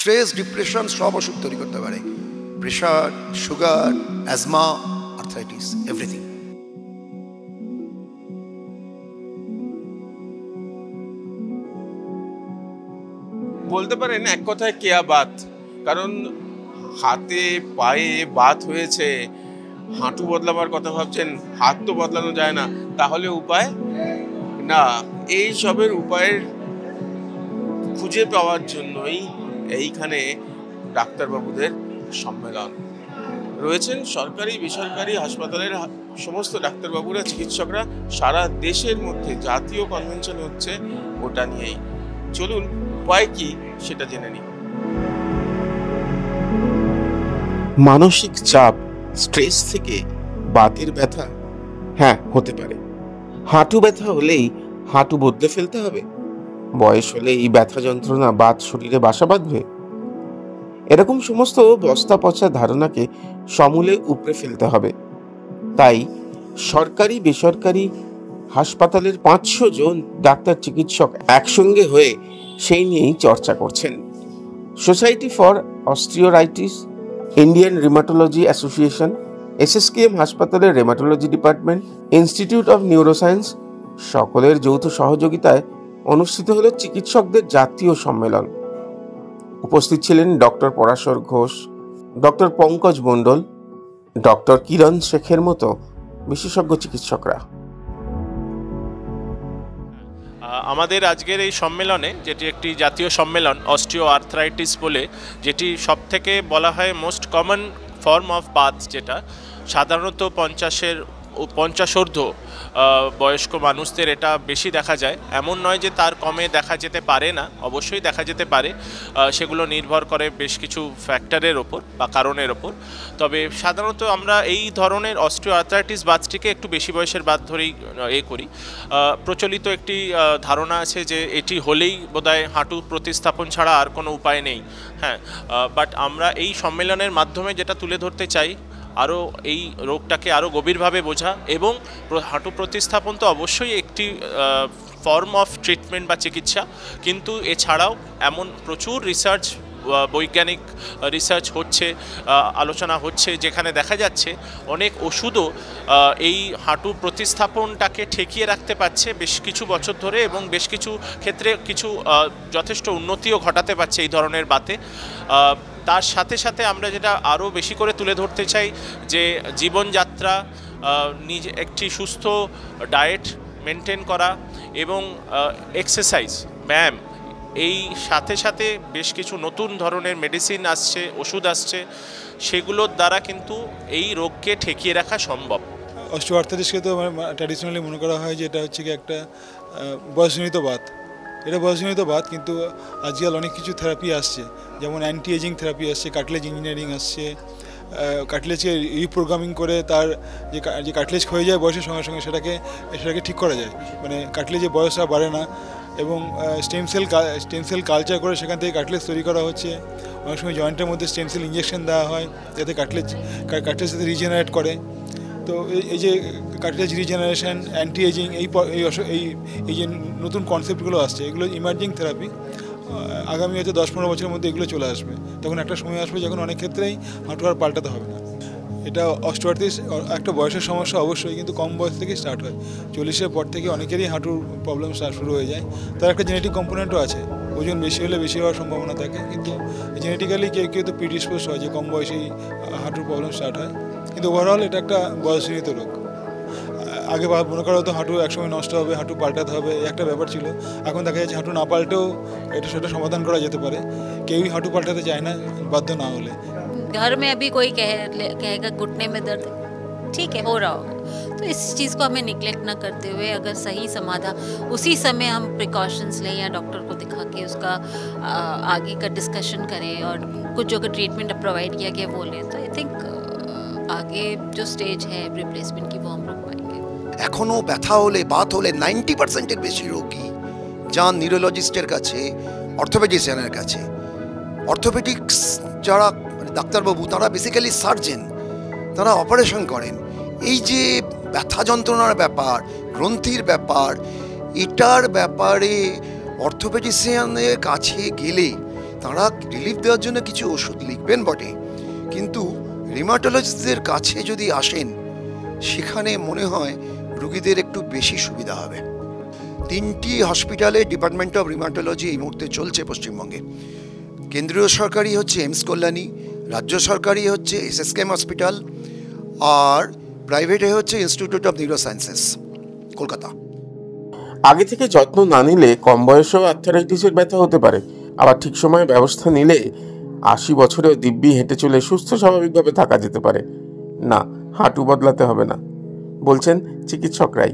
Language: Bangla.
স্ট্রেস, ডিপ্রেশন সব ওষুধ তৈরি করতে পারে। Pressure, sugar, asthma, arthritis, everything. বলতে পারেন এক কথায় কেয়া বাত। কারণ হাতে পায়ে বাত হয়েছে, হাঁটু বদলাবার কথা ভাবছেন, হাত তো বদলানো যায় না, তাহলে উপায় না। এই সবের উপায়ের খুঁজে পাওয়ার জন্যই এইখানে ডাক্তারবাবুদের সম্মেলন। রয়েছেন সরকারি বেসরকারি হাসপাতালের সমস্ত ডাক্তারবাবুরা, চিকিৎসকরা। সারা দেশের মধ্যে জাতীয় কনভেনশন হচ্ছে ওটা নিয়েই। চলুন উপায় কি সেটা জেনে নিই। মানসিক চাপ, স্ট্রেস থেকে বাতের ব্যথা? হ্যাঁ, হতে পারে। হাঁটু ব্যথা হলেই হাঁটু বদলে ফেলতে হবে? বয়স হলে এই ব্যথা যন্ত্রণা বাত শরীরে বাসা বাঁধবে? এরকম সমস্ত বস্তা পচা ধারণাকে সমূলে উপড়ে ফেলতে হবে। তাই সরকারি বেসরকারি হাসপাতালের 500 জন ডাক্তার চিকিৎসক একসঙ্গে হয়ে সেই নিয়েই চর্চা করছেন। Society for osteoarthritis, Indian rheumatology association, SSKM হাসপাতালের rheumatology department, institute of neuroscience সকলের যৌথ সহযোগিতায় অনুষ্ঠিত হল চিকিৎসকদের জাতীয় সম্মেলন। উপস্থিত ছিলেন ডক্টর পরাশর ঘোষ, ডক্টর পঙ্কজ মণ্ডল, ডক্টর কিরণ শেখের মতো বিশেষজ্ঞ চিকিৎসকরা। আমাদের আজকের এই সম্মেলনে, যেটি একটি জাতীয় সম্মেলন অস্টিও আর্থ্রাইটিস বলে, যেটি সবথেকে বলা হয় most common form of Baat, যেটা সাধারণত 50 বয়স্ক মানুষদের এটা বেশি দেখা যায়। এমন নয় যে তার কমে দেখা যেতে পারে না, অবশ্যই দেখা যেতে পারে। সেগুলো নির্ভর করে বেশ কিছু ফ্যাক্টরের ওপর বা কারণের ওপর। তবে সাধারণত আমরা এই ধরনের অস্টিও আর্থ্রাইটিস বাতটিকে একটু বেশি বয়সের বাত ধরেই করি। প্রচলিত একটি ধারণা আছে যে এটি হলেই বোধহয় হাঁটু প্রতিস্থাপন ছাড়া আর কোনো উপায় নেই। হ্যাঁ, বাট আমরা এই সম্মেলনের মাধ্যমে যেটা তুলে ধরতে চাই, আরও এই রোগটাকে আরও গভীরভাবে বোঝা। এবং হাঁটু প্রতিস্থাপন তো অবশ্যই একটি ফর্ম অফ ট্রিটমেন্ট বা চিকিৎসা, কিন্তু এছাড়াও এমন প্রচুর রিসার্চ, বৈজ্ঞানিক রিসার্চ হচ্ছে, আলোচনা হচ্ছে, যেখানে দেখা যাচ্ছে অনেক ওষুধও এই হাঁটু প্রতিস্থাপনটাকে ঠেকিয়ে রাখতে পারছে বেশ কিছু বছর ধরে, এবং বেশ কিছু ক্ষেত্রে কিছু যথেষ্ট উন্নতিও ঘটাতে পারছে এই ধরনের বাতে। তার সাথে সাথে আমরা যেটা আরও বেশি করে তুলে ধরতে চাই, যে জীবনযাত্রা, নিজে একটি সুস্থ ডায়েট মেনটেন করা এবং এক্সারসাইজ, ব্যায়াম, এই সাথে সাথে বেশ কিছু নতুন ধরনের মেডিসিন আসছে, ওষুধ আসছে, সেগুলোর দ্বারা কিন্তু এই রোগকে ঠেকিয়ে রাখা সম্ভব। অস্টিও আর্থ্রাইটিসকে তো ট্র্যাডিশনালি মনে করা হয় যে এটা হচ্ছে কি একটা বয়সজনিত বাত। এটা বয়সজনিত বাত, কিন্তু আজকাল অনেক কিছু থেরাপি আসছে, যেমন অ্যান্টি এজিং থেরাপি আসছে, কাটলেজ ইঞ্জিনিয়ারিং আসছে, কাটলেজকে রিপ্রোগ্রামিং করে তার যে কাটলেজ ক্ষয়ে যায় বয়সের সঙ্গে সঙ্গে সেটাকে ঠিক করা যায়। মানে কাটলেজের বয়স আর বাড়ে না। এবং স্টেম সেল কালচার করে সেখান থেকে কাটলেজ তৈরি করা হচ্ছে। অনেক সময় জয়েন্টের মধ্যে স্টেম সেল ইঞ্জেকশন দেওয়া হয়, যাতে কাটলেজ যাতে রিজেনারেট করে। তো এই যে কাটলেজ রিজেনারেশন, অ্যান্টি এজিং, এই যে নতুন কনসেপ্টগুলো আসছে, এগুলো ইমার্জিং থেরাপি। আগামী হয়তো 10-15 বছরের মধ্যে এগুলো চলে আসবে। তখন একটা সময় আসবে যখন অনেক ক্ষেত্রেই হাঁটু আর পাল্টাতে হবে না। এটা অস্টিও আর্থ্রাইটিস একটা বয়সের সমস্যা অবশ্যই, কিন্তু কম বয়স থেকেই স্টার্ট হয়। 40-এর পর থেকে অনেকেরই হাঁটুর প্রবলেম শুরু হয়ে যায়। তার একটা জেনেটিক কম্পোনেন্টও আছে, ওজন বেশি হলে বেশি হওয়ার সম্ভাবনা থাকে, কিন্তু জেনেটিক্যালি কেউ তো প্রিডিসপোজ হয় যে কম বয়সেই হাঁটুর প্রবলেম স্টার্ট হয়। কিন্তু ওভারঅল এটা একটা বয়সজনিত রোগ। আগে মনে করা হতো হাঁটু একসময় নষ্ট হবে, হাঁটু পাল্টাতে হবে, একটা ব্যাপার ছিল। এখন দেখা যাচ্ছে হাঁটু না পাল্টেও সেটা সমাধান করা যেতে পারে। কেউই হাঁটু পাল্টাতে চায় না বাধ্য না হলে। घर में अभी कोई कहेगा घुटने में दर्द, ठीक है, हो रहा होगा, तो इस चीज़ को हमें निगलेक्ट ना करते हुए अगर सही समाधान उसी समय हम प्रिकॉशंस लें या डॉक्टर को दिखा के उसका आगे का डिस्कशन करें और कुछ जो ट्रीटमेंट प्रोवाइड किया गया वो लें, तो आई थिंक आगे जो स्टेज है रिप्लेसमेंट की वो हम रोक पाएंगे। এখনো ব্যথা হলে, বাত হলে 90%-এর বেশি রোগী যান নিউরোলজিস্টের কাছে, অর্থোপেডিশিয়ানের কাছে। অর্থোপেডিক্স যারা ডাক্তারবাবু, তারা বেসিক্যালি সার্জেন, তারা অপারেশন করেন। এই যে ব্যথা যন্ত্রণার ব্যাপার, গ্রন্থির ব্যাপার, এটার ব্যাপারে অর্থোপেডিশিয়ানের কাছে গেলে তারা রিলিফ দেওয়ার জন্য কিছু ওষুধ লিখবেন বটে, কিন্তু রিমাটোলজিস্টদের কাছে যদি আসেন সেখানে মনে হয় রুগীদের একটু বেশি সুবিধা হবে। 3টি হসপিটালে ডিপার্টমেন্ট অফ রিমাটোলজি এই মুহূর্তে চলছে পশ্চিমবঙ্গে। কেন্দ্রীয় সরকারি হচ্ছে এইমস কল্যাণী, রাজ্য সরকারি হচ্ছে এসএসকেএম হসপিটাল, আর প্রাইভেটে হচ্ছে institute of neuro sciences Kolkata. আগে থেকে যত্ন না নিলে কম বয়সেও আর্থারাইটিসের ব্যথা হতে পারে, আবার ঠিক সময়ে ব্যবস্থা নিলে 80 বছরেও দিব্যি হেঁটে চলে সুস্থ স্বাভাবিকভাবে থাকা যেতে পারে। না, হাঁটু বদলাতে হবে না, বলছেন চিকিৎসকরাই।